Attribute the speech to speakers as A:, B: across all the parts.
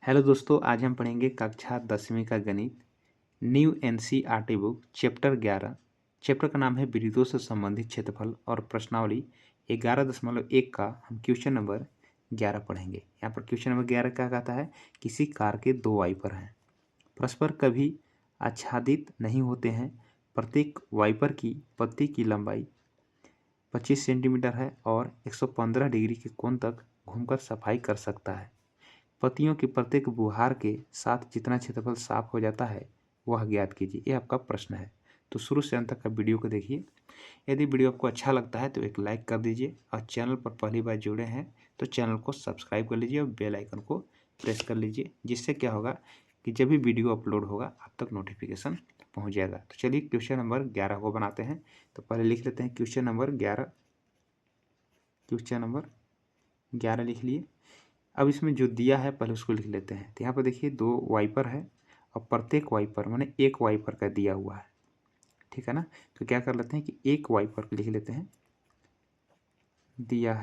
A: Hello दोस्तों, आज हम पढ़ेंगे कक्षा 10वीं का गणित। New NCERT book chapter 11। Chapter का नाम है विद्युतों से संबंधित क्षेत्रफल और प्रश्नावली 11.1 का हम क्वेश्चन नंबर 11 पढ़ेंगे। यहाँ पर क्वेश्चन नंबर 11 क्या कहता है, किसी कार के दो वाइपर हैं, परस्पर कभी आच्छादित नहीं होते हैं। प्रत्येक वाइपर की पत्ती की लंबाई 25 सेंटीमीटर है और 115 डिग्री के कोण तक घूमकर सफाई कर सकता है। पत्तियों की प्रत्येक बुहार के साथ जितना क्षेत्रफल साफ हो जाता है वह ज्ञात कीजिए। ये आपका प्रश्न है, तो शुरू से अंत तक का वीडियो को देखिए। यदि वीडियो आपको अच्छा लगता है तो एक लाइक कर दीजिए और चैनल पर पहली बार जुड़े हैं तो चैनल को सब्सक्राइब कर लीजिए और बेल आइकन को प्रेस कर लीजिए, जिससे क्या होगा कि जब भी वीडियो अपलोड होगा आप तक नोटिफिकेशन पहुँच जाएगा। तो चलिए क्वेश्चन नंबर 11 को बनाते हैं। तो पहले लिख लेते हैं क्वेश्चन नंबर 11। क्वेश्चन नंबर 11 लिख लिए। अब इसमें जो दिया है पहले उसको लिख लेते हैं। तो यहाँ पर देखिए दो वाइपर है और प्रत्येक वाइपर माने एक वाइपर का दिया हुआ है, ठीक है ना। तो क्या कर लेते हैं कि एक वाइपर लिख लेते हैं, दिया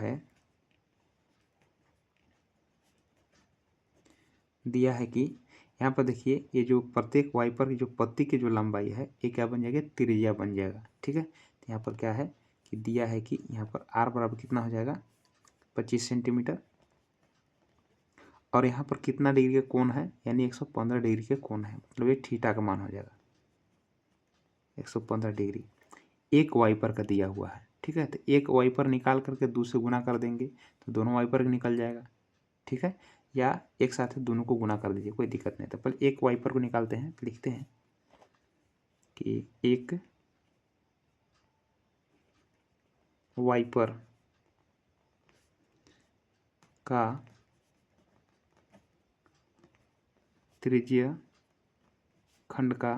A: है कि यहाँ पर देखिए ये जो प्रत्येक वाइपर की जो पत्ती की जो लंबाई है ये क्या बन जाएगा, त्रिज्या बन जाएगा, ठीक है। तो यहाँ पर क्या है कि दिया है कि यहाँ पर आर बराबर कितना हो जाएगा, 25 सेंटीमीटर, और यहाँ पर कितना डिग्री का कोण है, यानी 115 डिग्री के कोण है, मतलब ये थीटा का मान हो जाएगा 115 डिग्री। एक वाइपर का दिया हुआ है, ठीक है। तो एक वाइपर निकाल करके दूसरे गुना कर देंगे तो दोनों वाइपर निकल जाएगा, ठीक है। या एक साथ दोनों को गुना कर दीजिए, कोई दिक्कत नहीं। तो पहले एक वाइपर को निकालते हैं। तो लिखते हैं कि एक वाइपर का त्रिज्य खंड का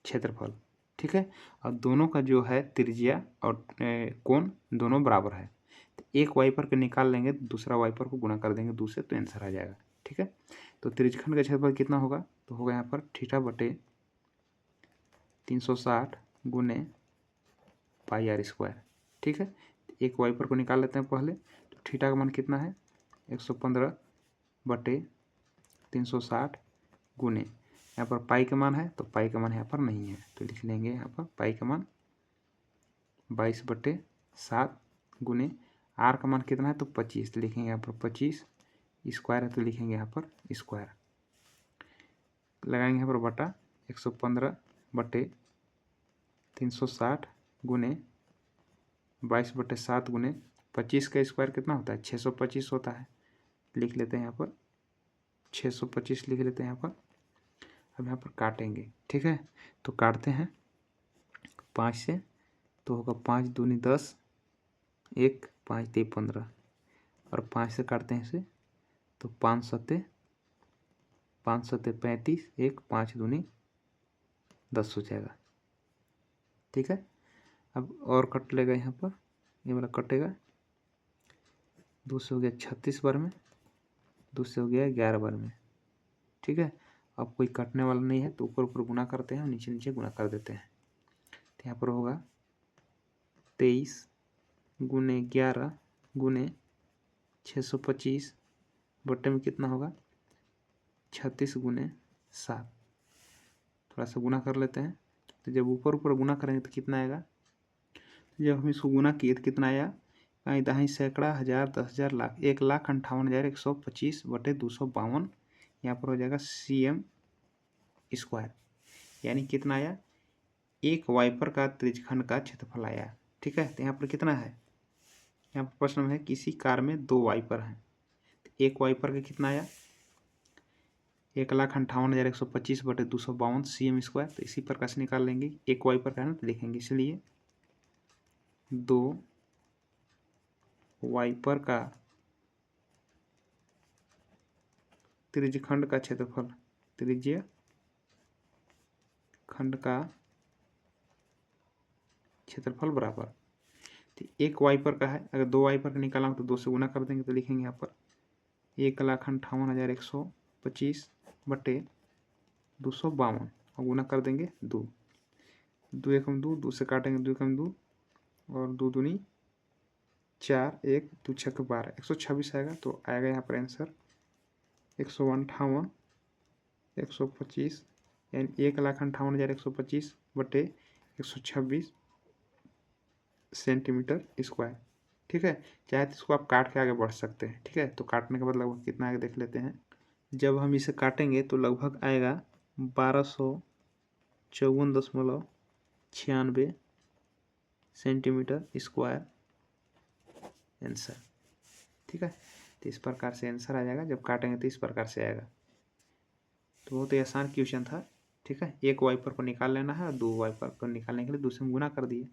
A: क्षेत्रफल, ठीक है। और दोनों का जो है त्रिज्या और कोण दोनों बराबर है। तो एक वाइपर को निकाल लेंगे, दूसरा वाइपर को गुणा कर देंगे दूसरे, तो आंसर आ जाएगा, ठीक है। तो त्रिज्यखंड का क्षेत्रफल कितना होगा, तो होगा यहाँ पर थीटा बटे 360 गुने पाई आर स्क्वायर, ठीक है। एक वाइपर को निकाल लेते हैं पहले। तो थीटा का मान कितना है, 115 बटे 360 गुने, यहाँ पर पाई का मान है तो पाई का मान यहाँ पर नहीं है, तो लिख लेंगे यहाँ पर पाई का मान 22/7 गुने आर का मान कितना है तो 25, तो लिखेंगे यहाँ पर 25, स्क्वायर है तो लिखेंगे यहाँ पर स्क्वायर, लगाएंगे यहाँ पर बटा 115 बटे 360 गुने 22/7 गुने 25 का स्क्वायर कितना होता है, 625 होता है। लिख लेते हैं यहाँ पर 625 लिख लेते हैं यहाँ पर। अब यहाँ पर काटेंगे, ठीक है। तो काटते हैं 5 से, तो होगा 5 दूनी 10, 1 5 3 15, और 5 से काटते हैं इसे तो 5 सत्ते 35, 1 5 दूनी 10 हो जाएगा, ठीक है। अब और कट लेगा यहाँ पर, ये वाला कटेगा, 2 से हो गया 36 बार में, 2 से हो गया 11 बार में, ठीक है। अब कोई कटने वाला नहीं है तो ऊपर ऊपर गुना करते हैं और नीचे नीचे गुना कर देते हैं। तो यहाँ पर होगा 23 गुने 11 गुने 625 बटे में कितना होगा 36 गुने 7, थोड़ा सा गुना कर लेते हैं। तो जब ऊपर ऊपर गुना करेंगे तो कितना आएगा, तो जब हम इसको गुना किए तो कितना आया, कहीं दहाई सैकड़ा हज़ार 10,000 लाख 1,58,125 बटे 252, यहाँ पर हो जाएगा cm स्क्वायर, यानी कितना आया, एक वाइपर का त्रिज्यखंड का क्षेत्रफल आया, ठीक है। तो यहाँ पर कितना है, यहाँ पर प्रश्न में है किसी कार में दो वाइपर हैं, तो एक वाइपर का कितना आया 1,58,125 बटे 252 cm स्क्वायर। तो इसी प्रकार से निकाल लेंगे, एक वाइपर का है ना तो लिखेंगे, इसलिए दो वाइपर का त्रिज्यखंड का क्षेत्रफल, त्रिज्य खंड का क्षेत्रफल बराबर, तो एक वाइपर का है, अगर दो वाइपर का निकाला हो तो 2 से गुना कर देंगे, तो लिखेंगे यहाँ पर 1,58,125 बटे 252 और गुना कर देंगे 2, 2 एकम 2, 2 से काटेंगे 2 एकम 2 और 2 दूनी 4 1 2 6 12 126 आएगा। तो आएगा यहाँ पर आंसर 158 125 यानी 1,58,125 बटे 126 सेंटीमीटर स्क्वायर। ठीक है, चाहे तो इसको आप काट के आगे बढ़ सकते हैं। ठीक है, तो काटने के बाद लगभग कितना आगे देख लेते हैं। जब हम इसे काटेंगे तो लगभग आएगा 1254.96 सेंटीमीटर स्क्वायर आंसर। ठीक है, तो इस प्रकार से आंसर आ जाएगा। जब काटेंगे तो इस प्रकार से आएगा। तो बहुत ही आसान क्वेश्चन था। ठीक है, एक वाइपर को निकाल लेना है और 2 वाइपर को निकालने के लिए 2 से गुना कर दिए।